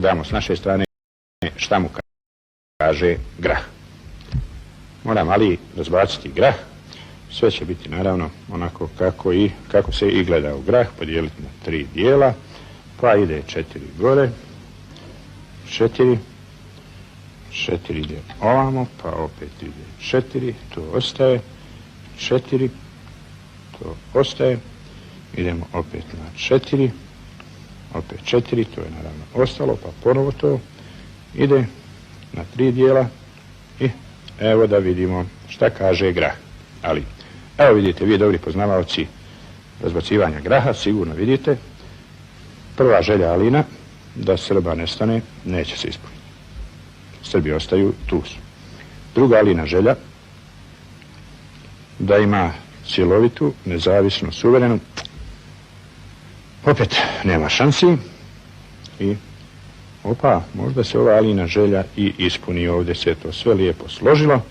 damo s naše strane šta mu kaže grah. Moram ali razbaciti grah. Sve će biti naravno onako kako se i gleda u grah, podijeliti na 3 dijela, pa ide 4 gore, 4 ide ovamo, pa opet ide 4, to ostaje, 4, to ostaje, idemo opet na 4, opet 4, to je naravno ostalo, pa ponovo to ide na 3 dijela i evo da vidimo šta kaže grah. Ali, evo vidite, vi dobri poznavaoci razbacivanja graha, sigurno vidite, prva želja Alina, da Srba nestane, neće se ispuniti. Srbi ostaju, tu su. Druga Alina želja, da ima cjelovitu, nezavisnu, suverenu, opet nema šansi i opa, možda se ova Alina želja i ispuni. Ovdje se to sve lijepo složilo.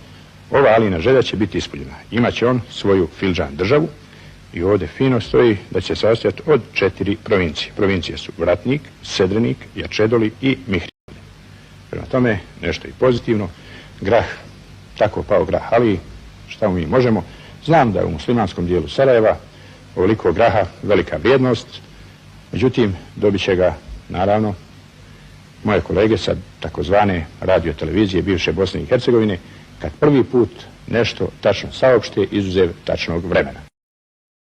Ova Alina želja će biti ispunjena. Imaće on svoju fildžan državu i ovdje fino stoji da će sastojati od 4 provincije. Provincije su Vratnik, Sedrenik, Jačedoli i Mihrijedi. Prema tome, nešto i pozitivno. Grah, tako pao grah, ali šta mi možemo? Znam da je u muslimanskom dijelu Sarajeva ovoliko graha velika vrijednost, međutim, dobit će ga, naravno, moje kolege sa takozvane radiotelevizije bivše Bosne i Hercegovine, kad prvi put nešto tačno saopšte izuzev tačnog vremena.